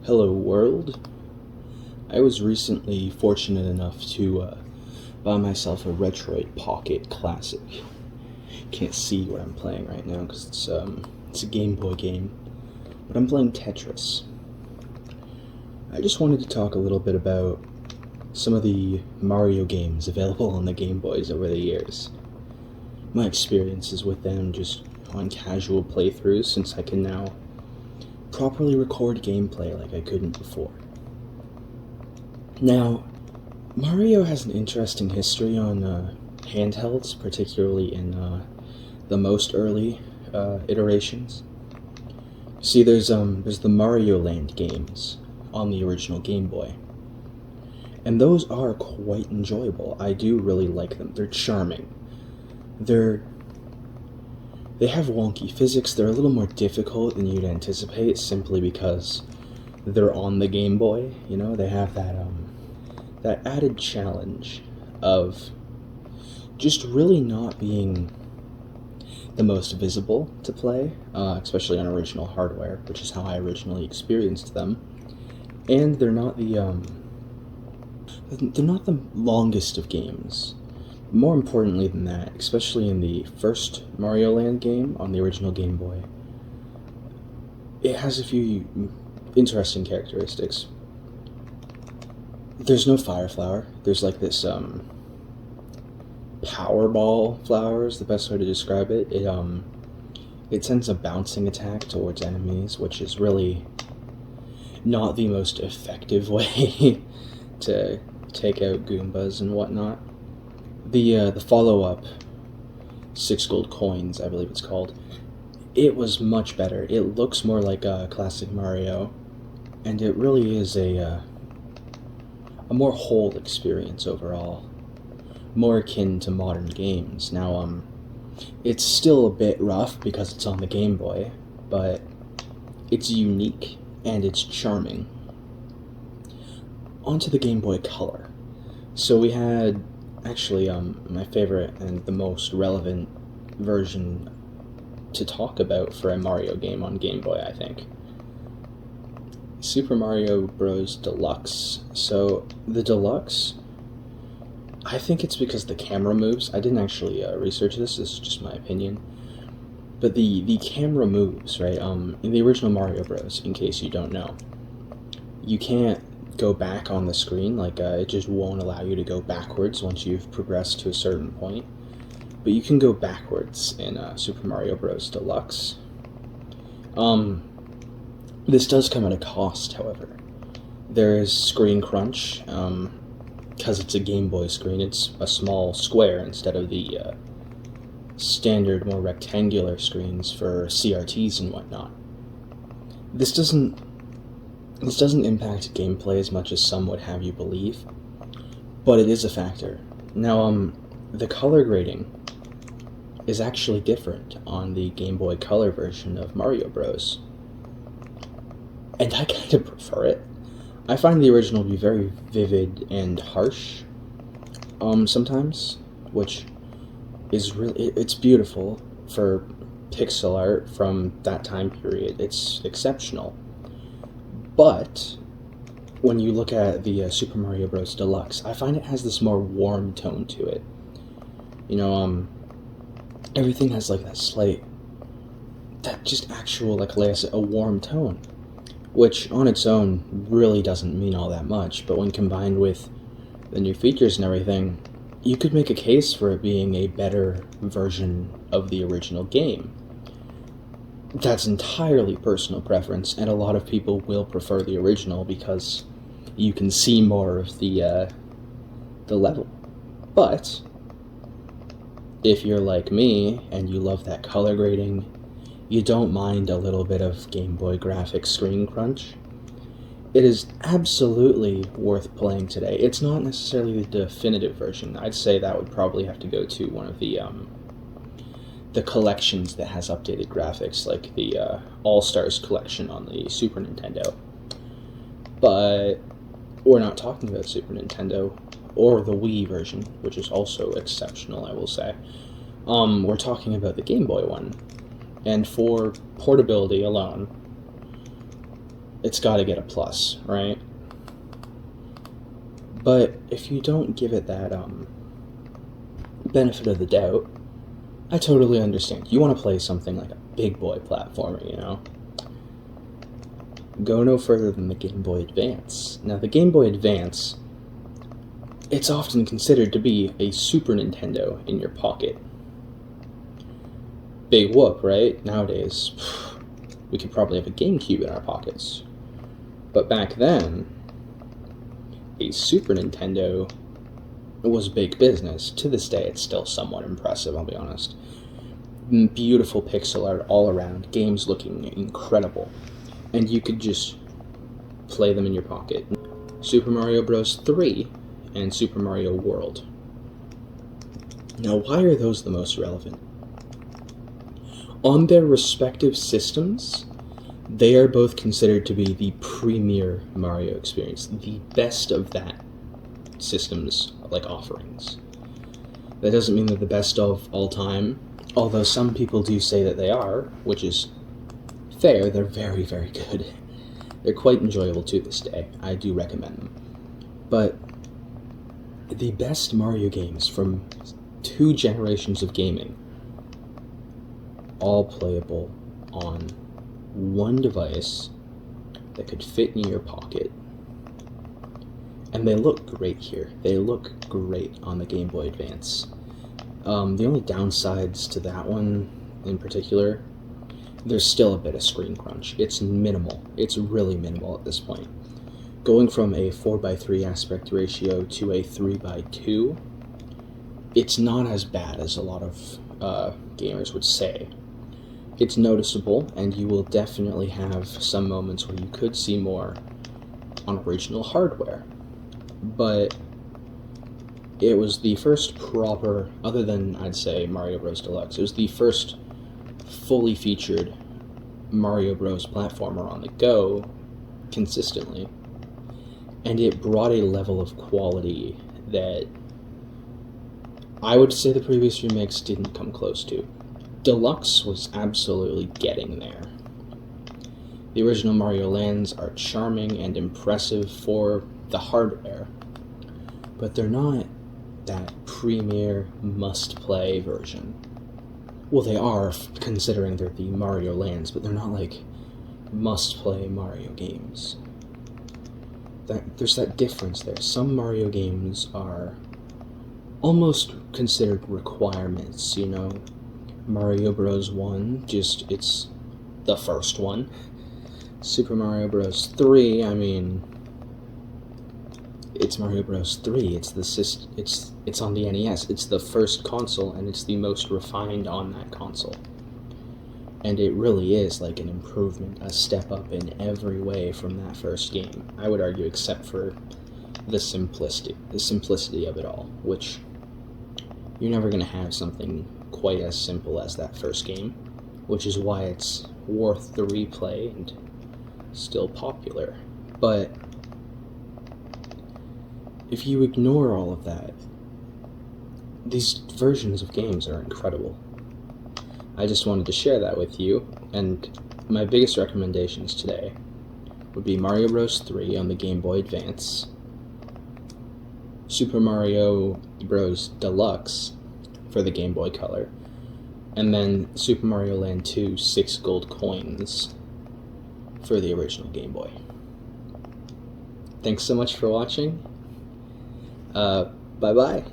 Hello world. I was recently fortunate enough to buy myself a Retroid Pocket Classic. Can't see what I'm playing right now because it's a Game Boy game, but I'm playing Tetris. I just wanted to talk a little bit about some of the Mario games available on the Game Boys over the years. My experiences with them just on casual playthroughs, since I can now properly record gameplay like I couldn't before. Now, Mario has an interesting history on handhelds, particularly in the most early iterations. See, there's the Mario Land games on the original Game Boy, and those are quite enjoyable. I do really like them. They're charming. They have wonky physics. They're a little more difficult than you'd anticipate, simply because they're on the Game Boy. You know, they have that added challenge of just really not being the most visible to play, especially on original hardware, which is how I originally experienced them. And they're not the longest of games. More importantly than that, especially in the first Mario Land game on the original Game Boy, it has a few interesting characteristics. There's no fire flower. There's like this Powerball flower is the best way to describe it. It sends a bouncing attack towards enemies, which is really not the most effective way to take out Goombas and whatnot. The follow-up 6 gold coins, I believe it's called, it was much better. It looks more like a classic Mario, and it really is a more whole experience overall, more akin to modern games. Now, it's still a bit rough because it's on the Game Boy, but it's unique and it's charming. Onto the Game Boy Color. So we had, actually, my favorite and the most relevant version to talk about for a Mario game on Game Boy, I think. Super Mario Bros. Deluxe. So, the Deluxe, I think it's because the camera moves. I didn't actually research this is just my opinion. But the camera moves, right? In the original Mario Bros., in case you don't know, you can't go back on the screen, like it just won't allow you to go backwards once you've progressed to a certain point. But you can go backwards in Super Mario Bros. Deluxe. This does come at a cost, however. There is screen crunch, because it's a Game Boy screen. It's a small square instead of the standard, more rectangular screens for CRTs and whatnot. This doesn't impact gameplay as much as some would have you believe, but it is a factor. Now, the color grading is actually different on the Game Boy Color version of Mario Bros. And I kind of prefer it. I find the original to be very vivid and harsh, sometimes, which is it's beautiful for pixel art from that time period. It's exceptional. But when you look at the Super Mario Bros. Deluxe, I find it has this more warm tone to it. You know, everything has like that just actual, like I said, a warm tone, which on its own really doesn't mean all that much, but when combined with the new features and everything, you could make a case for it being a better version of the original game. That's entirely personal preference, and a lot of people will prefer the original because you can see more of the level. But if you're like me and you love that color grading, you don't mind a little bit of Game Boy graphics screen crunch, it is absolutely worth playing today. It's not necessarily the definitive version. I'd say that would probably have to go to one of the collections that has updated graphics, like the All-Stars collection on the Super Nintendo. But we're not talking about Super Nintendo or the Wii version, which is also exceptional, I will say. We're talking about the Game Boy one. And for portability alone, it's got to get a plus, right? But if you don't give it that benefit of the doubt, I totally understand. You want to play something like a big boy platformer, you know? Go no further than the Game Boy Advance. Now, the Game Boy Advance, it's often considered to be a Super Nintendo in your pocket. Big whoop, right? Nowadays, we could probably have a GameCube in our pockets. But back then, a Super Nintendo was big business. To this day, it's still somewhat impressive, I'll be honest. Beautiful pixel art all around, games looking incredible, and you could just play them in your pocket. Super Mario Bros. 3 and Super Mario World. Now, why are those the most relevant? On their respective systems, they are both considered to be the premier Mario experience, the best of that system's offerings. That doesn't mean they're the best of all time, although some people do say that they are, which is fair. They're very, very good. They're quite enjoyable to this day. I do recommend them. But the best Mario games from 2 generations of gaming, all playable on one device that could fit in your pocket. And they look great here. They look great on the Game Boy Advance. The only downsides to that one in particular, there's still a bit of screen crunch. It's minimal. It's really minimal at this point. Going from a 4:3 aspect ratio to a 3:2, it's not as bad as a lot of gamers would say. It's noticeable, and you will definitely have some moments where you could see more on original hardware. But it was the first proper, other than, I'd say, Mario Bros. Deluxe, it was the first fully featured Mario Bros. Platformer on the go consistently. And it brought a level of quality that I would say the previous remakes didn't come close to. Deluxe was absolutely getting there. The original Mario lands are charming and impressive for the hardware, but they're not that premier must-play version. Well, they are, considering they're the Mario lands, but they're not like must-play Mario games. There's that difference there. Some Mario games are almost considered requirements, you know? Mario Bros. 1, it's the first one. Super Mario Bros. 3, I mean, it's Mario Bros. 3. It's on the NES. It's the first console, and it's the most refined on that console. And it really is like an improvement, a step up in every way from that first game. I would argue, except for the simplicity of it all, which you're never going to have something quite as simple as that first game, which is why it's worth the replay and still popular. But if you ignore all of that, these versions of games are incredible. I just wanted to share that with you, and my biggest recommendations today would be Mario Bros. 3 on the Game Boy Advance, Super Mario Bros. Deluxe for the Game Boy Color, and then Super Mario Land 2 6 gold coins for the original Game Boy. Thanks so much for watching. Bye-bye.